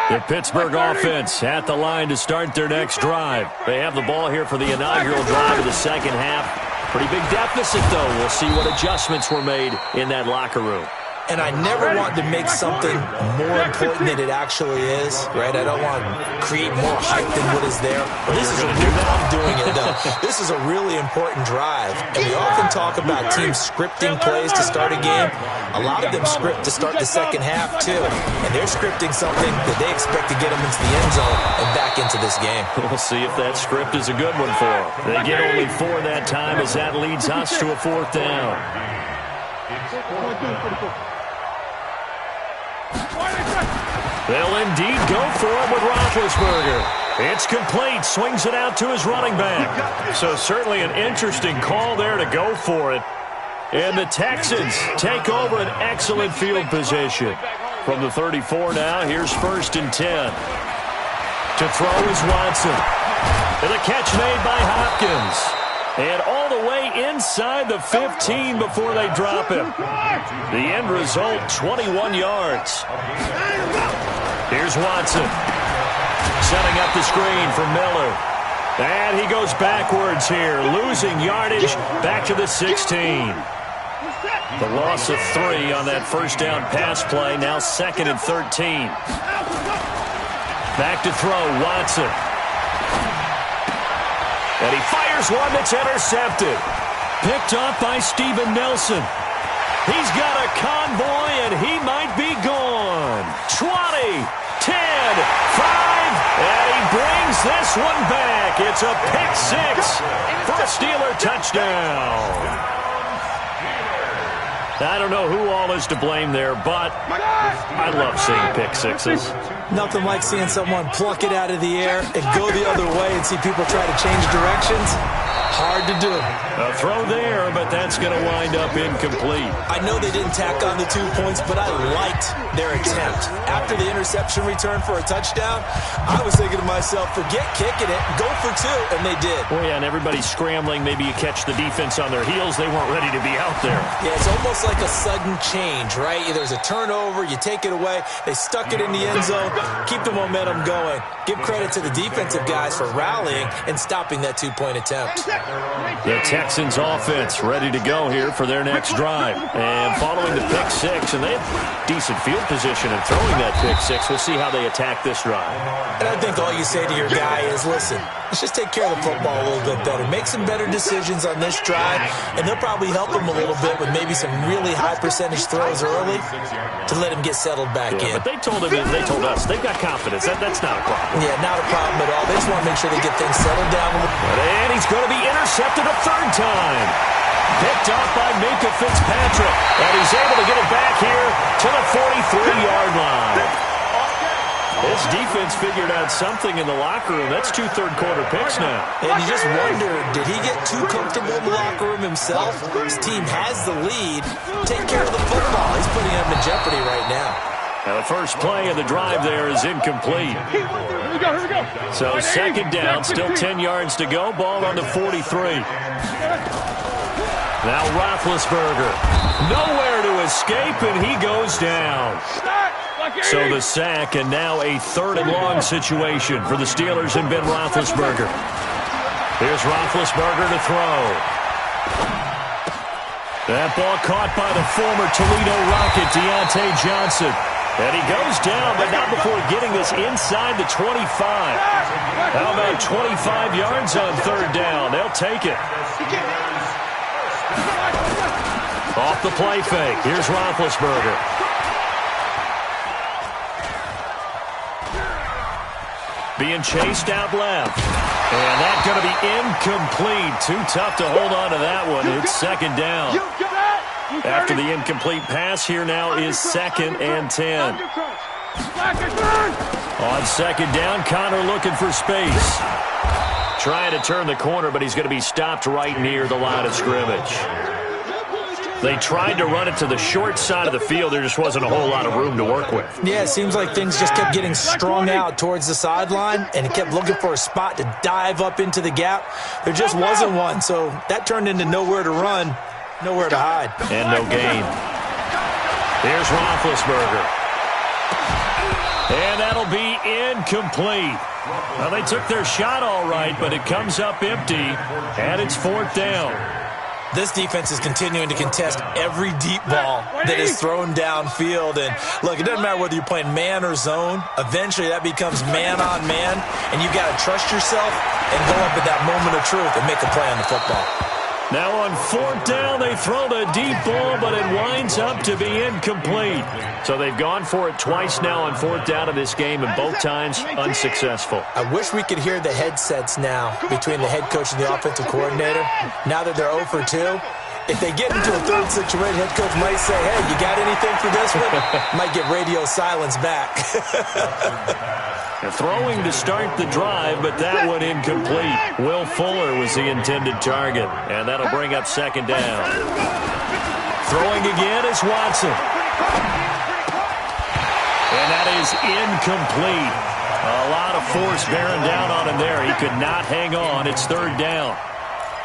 S2: The Pittsburgh offense at the line to start their next drive. They have the ball here for the inaugural drive of the second half. Pretty big deficit, though. We'll see what adjustments were made in that locker room.
S4: And I never want to make something more important than it actually is, right? I don't want to create more hype than what is there. But this is I'm doing it, though. This is a really important drive. And we often talk about teams scripting plays to start a game. A lot of them script to start the second half, too. And they're scripting something that they expect to get them into the end zone and back into this game.
S2: We'll see if that script is a good one for them. They get only 4 that time as that leads us to a 4th down. They'll indeed go for it with Roethlisberger. It's complete. Swings it out to his running back. So certainly an interesting call there to go for it. And the Texans take over an excellent field position. From the 34 now, here's first and 10. To throw is Watson. And a catch made by Hopkins. And all the way inside the 15 before they drop him. The end result, 21 yards. Here's Watson. Setting up the screen for Miller. And he goes backwards here, losing yardage back to the 16. The loss of 3 on that first down pass play, now second and 13. Back to throw, Watson. And he fires one that's intercepted. Picked off by Steven Nelson. He's got a convoy, and he might be gone. 20, 10, 5, and he brings this one back. It's a pick 6 for a Steeler touchdown. I don't know who all is to blame there, but I love seeing pick sixes.
S4: Nothing like seeing someone pluck it out of the air and go the other way and see people try to change directions. Hard to do.
S2: A throw there, but that's going to wind up incomplete.
S4: I know they didn't tack on the 2 points, but I liked their attempt. After the interception return for a touchdown, I was thinking to myself, forget kicking it, go for 2, and they did.
S2: Well, yeah, and everybody's scrambling. Maybe you catch the defense on their heels. They weren't ready to be out there.
S4: Yeah, it's almost like a sudden change, right? There's a turnover, you take it away, they stuck it in the end zone, keep the momentum going. Give credit to the defensive guys for rallying and stopping that 2-point attempt.
S2: The Texans offense ready to go here for their next drive. And following the pick six, and they have decent field position in throwing that pick six. We'll see how they attack this drive.
S4: And I think all you say to your guy is, listen, let's just take care of the football a little bit better. Make some better decisions on this drive, and they'll probably help him a little bit with maybe some really high percentage throws early to let him get settled back in.
S2: But they told us, they've got confidence. That's not a problem.
S4: Yeah, not a problem at all. They just want to make sure they get things settled down.
S2: And he's going to be intercepted a third time. Picked off by Minka Fitzpatrick. And he's able to get it back here to the 43-yard line. This defense figured out something in the locker room. That's 2 third-quarter picks now.
S4: And you just wonder, did he get too comfortable in the locker room himself? His team has the lead. Take care of the football. He's putting him in jeopardy right now.
S2: Now the first play of the drive there is incomplete.
S3: Here we go.
S2: So second down, still 10 yards to go. Ball on the 43. Now Roethlisberger. Nowhere to escape, and he goes down. So the sack, and now a 3rd and long situation for the Steelers and Ben Roethlisberger. Here's Roethlisberger to throw. That ball caught by the former Toledo Rocket, Deontay Johnson. And he goes down, but not before getting this inside the 25. How about 25 yards on 3rd down? They'll take it. Off the play fake. Here's Roethlisberger. Being chased out left. And that's going to be incomplete. Too tough to hold on to that one. It's 2nd down. After the incomplete pass, here now is 2nd and 10. On 2nd down, Connor looking for space. Trying to turn the corner, but he's going to be stopped right near the line of scrimmage. They tried to run it to the short side of the field. There just wasn't a whole lot of room to work with.
S4: Yeah, it seems like things just kept getting strung out towards the sideline, and he kept looking for a spot to dive up into the gap. There just wasn't one, so that turned into nowhere to run, nowhere to hide.
S2: And no gain. Here's Roethlisberger. And that'll be incomplete. Well, they took their shot all right, but it comes up empty, and it's 4th down.
S4: This defense is continuing to contest every deep ball that is thrown downfield. And, look, it doesn't matter whether you're playing man or zone. Eventually, that becomes man-on-man, and you've got to trust yourself and go up at that moment of truth and make a play on the football.
S2: Now on 4th down, they throw the deep ball, but it winds up to be incomplete. So they've gone for it twice now on 4th down of this game, and both times unsuccessful.
S4: I wish we could hear the headsets now between the head coach and the offensive coordinator. Now that they're 0 for 2, if they get into a third situation, head coach might say, hey, you got anything for this one? Might get radio silence back.
S2: They're throwing to start the drive, but that one incomplete. Will Fuller was the intended target, and that'll bring up 2nd down. Throwing again is Watson. And that is incomplete. A lot of force bearing down on him there. He could not hang on. It's 3rd down.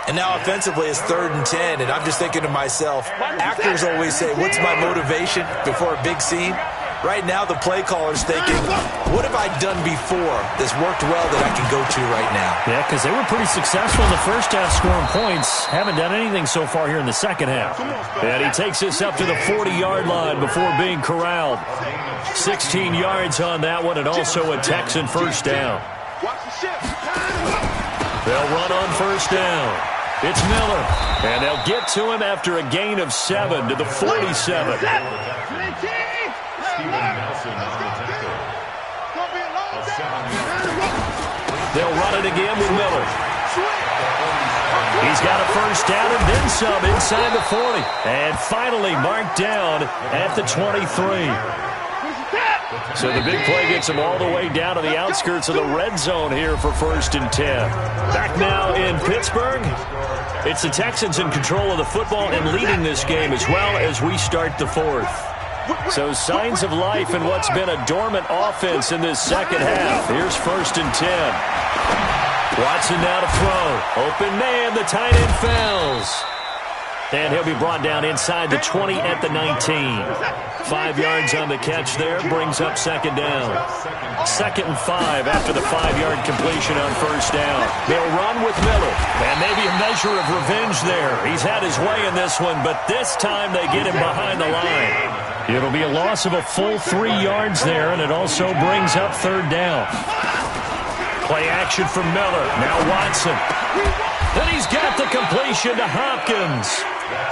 S4: And now offensively it's 3rd and 10, and I'm just thinking to myself, actors always say, what's my motivation before a big scene? Right now the play caller's thinking, what have I done before that's worked well that I can go to right now?
S2: Yeah, because they were pretty successful in the first half scoring points. Haven't done anything so far here in the second half. And he takes this up to the 40-yard line before being corralled. 16 yards on that one, and also a Texan first down. They'll run on first down. It's Miller, and they'll get to him after a gain of 7 to the 47. They'll run it again with Miller. He's got a first down and then some inside the 40. And finally marked down at the 23. So the big play gets him all the way down to the outskirts of the red zone here for 1st and 10. Back now in Pittsburgh. It's the Texans in control of the football and leading this game as well as we start the 4th. So signs of life in what's been a dormant offense in this second half. Here's 1st and 10. Watson now to throw. Open man, the tight end fails. And he'll be brought down inside the 20 at the 19. 5 yards on the catch there, brings up 2nd down. 2nd and 5 after the 5-yard completion on 1st down. They'll run with Miller, and maybe a measure of revenge there. He's had his way in this one, but this time they get him behind the line. It'll be a loss of a full 3 yards there, and it also brings up 3rd down. Play action from Miller. Now Watson. And he's got the completion to Hopkins.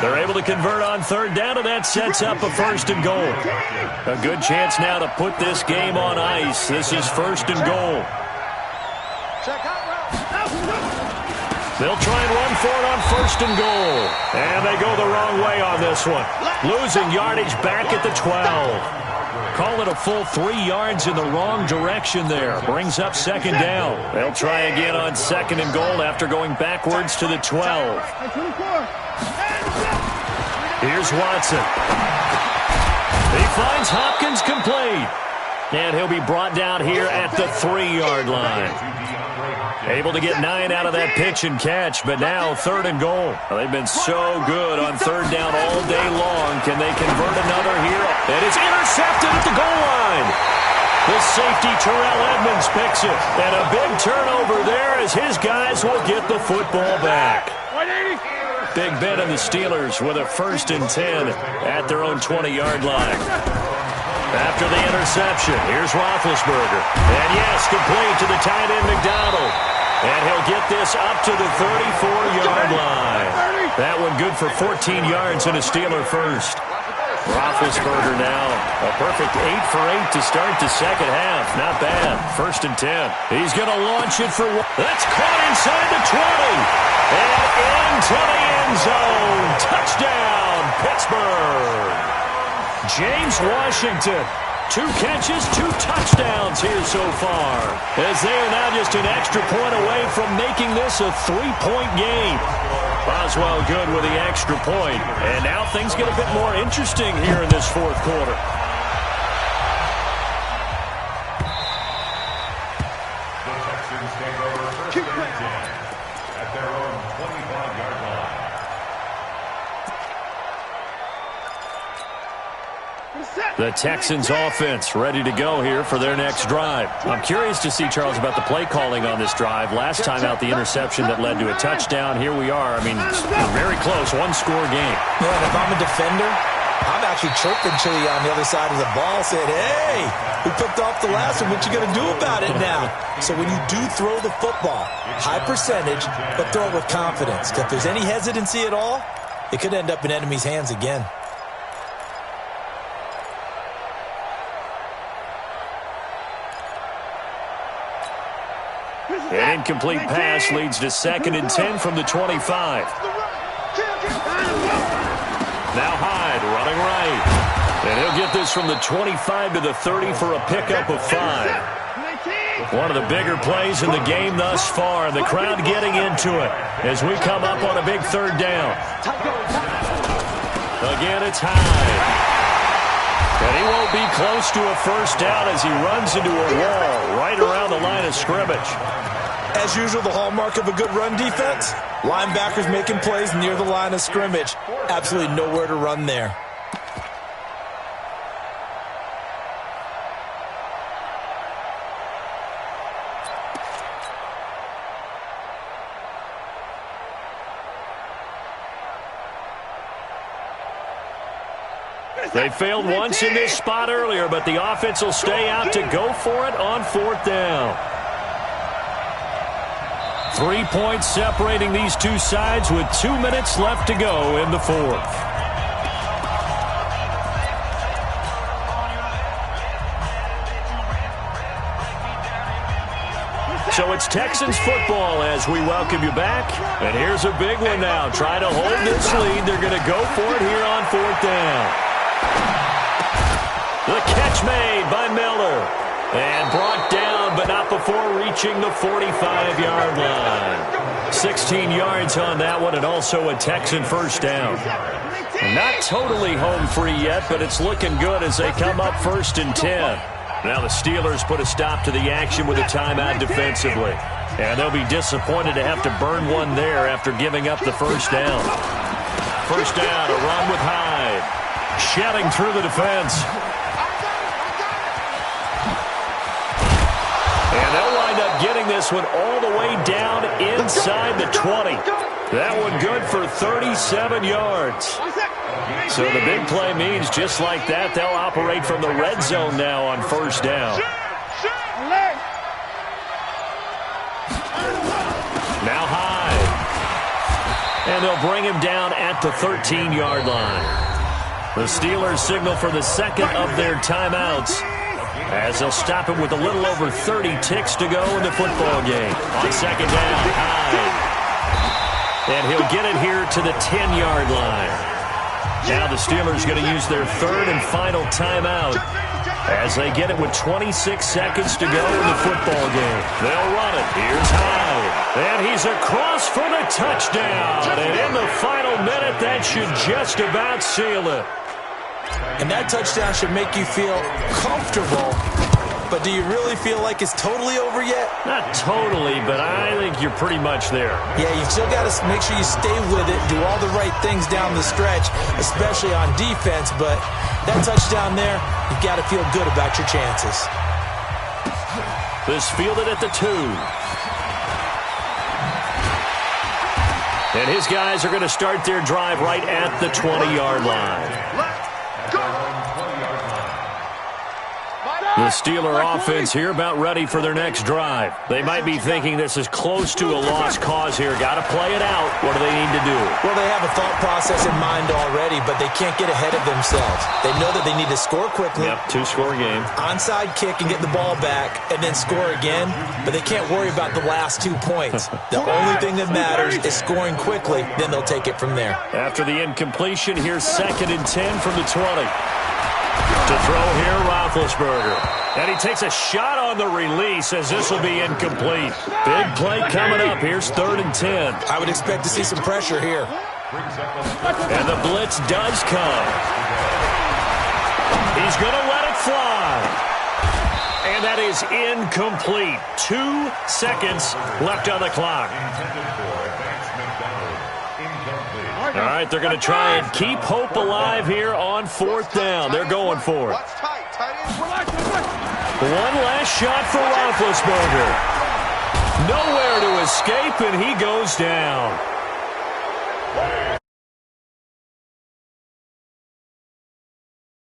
S2: They're able to convert on 3rd down, and that sets up a 1st and goal. A good chance now to put this game on ice. This is 1st and goal. They'll try and run for it on 1st and goal. And they go the wrong way on this one. Losing yardage back at the 12. Call it a full 3 yards in the wrong direction there. Brings up 2nd down. They'll try again on 2nd and goal after going backwards to the 12. Here's Watson. He finds Hopkins complete. And he'll be brought down here at the 3-yard line. Able to get 9 out of that pitch and catch, but now 3rd and goal. Well, they've been so good on 3rd down all day long. Can they convert another here? And it's intercepted at the goal line. The safety, Terrell Edmonds, picks it. And a big turnover there as his guys will get the football back. Big Ben and the Steelers with a 1st and 10 at their own 20-yard line. After the interception, here's Roethlisberger. And yes, complete to the tight end McDonald. And he'll get this up to the 34-yard line. That one good for 14 yards and a Steeler first. Roethlisberger now. A perfect 8 for 8 to start the second half. Not bad. 1st and 10. He's going to launch it for one. That's caught inside the 20. And into the end zone. Touchdown, Pittsburgh. James Washington, 2 catches, 2 touchdowns here so far, as they are now just an extra point away from making this a 3-point game. Boswell good with the extra point, and now things get a bit more interesting here in this 4th quarter.
S5: The Texans take over 1st and 10 at their own 25-yard line.
S2: The Texans offense ready to go here for their next drive. I'm curious to see, Charles, about the play calling on this drive. Last time out, the interception that led to a touchdown. Here we are. I mean, very close, 1-score game.
S4: Yeah, and if I'm a defender, I'm actually chirping to you on the other side of the ball, saying, hey, we picked off the last one. What you going to do about it now? So when you do throw the football, high percentage, but throw it with confidence. If there's any hesitancy at all, it could end up in enemy's hands again.
S2: An incomplete pass leads to 2nd and 10 from the 25. Now Hyde running right. And he'll get this from the 25 to the 30 for a pickup of 5. One of the bigger plays in the game thus far. And the crowd getting into it as we come up on a big 3rd down. Again, it's Hyde. And he won't be close to a 1st down as he runs into a wall right around the line of scrimmage.
S4: As usual, the hallmark of a good run defense, linebackers making plays near the line of scrimmage. Absolutely nowhere to run there.
S2: They failed once in this spot earlier, but the offense will stay out to go for it on 4th down. 3 points separating these two sides with 2 minutes left to go in the 4th. So it's Texans football as we welcome you back. And here's a big one now. Trying to hold this lead. They're going to go for it here on 4th down. The catch made by Miller. And brought down, but not before reaching the 45-yard line. 16 yards on that one, and also a Texan first down. Not totally home free yet, but it's looking good as they come up 1st and 10. Now the Steelers put a stop to the action with a timeout defensively. And they'll be disappointed to have to burn one there after giving up the first down. First down, a run with Hyde. Shedding through the defense. And they'll wind up getting this one all the way down inside the 20. That one good for 37 yards. So the big play means just like that, they'll operate from the red zone now on first down. Now Hyde. And they'll bring him down at the 13-yard line. The Steelers signal for the second of their timeouts, as they'll stop him with a little over 30 ticks to go in the football game. On second down, Hyde. And he'll get it here to the 10-yard line. Now the Steelers going to use their third and final timeout as they get it with 26 seconds to go in the football game. They'll run it. Here's Hyde. And he's across for the touchdown. And in the final minute, that should just about seal it.
S4: And that touchdown should make you feel comfortable. But do you really feel like it's totally over yet?
S2: Not totally, but I think you're pretty much there.
S4: Yeah, you've still got to make sure you stay with it, do all the right things down the stretch, especially on defense. But that touchdown there, you've got to feel good about your chances.
S2: This fielded at the 2. And his guys are going to start their drive right at the 20-yard line. The Steeler offense here about ready for their next drive. They might be thinking this is close to a lost cause here. Got to play it out. What do they need to do?
S4: Well, they have a thought process in mind already, but they can't get ahead of themselves. They know that they need to score quickly.
S2: Yep, 2-score game.
S4: Onside kick and get the ball back and then score again, but they can't worry about the last 2 points. The only thing that matters is scoring quickly, then they'll take it from there.
S2: After the incompletion, here's 2nd and 10 from the 20. To throw here, Roethlisberger. And he takes a shot on the release as this will be incomplete. Big play coming up. Here's 3rd and 10.
S4: I would expect to see some pressure here.
S2: And the blitz does come. He's going to let it fly. And that is incomplete. 2 seconds left on the clock. All right, they're going to try and keep hope alive here on 4th down. They're going for it. One last shot for Roethlisberger. Nowhere to escape, and he goes down.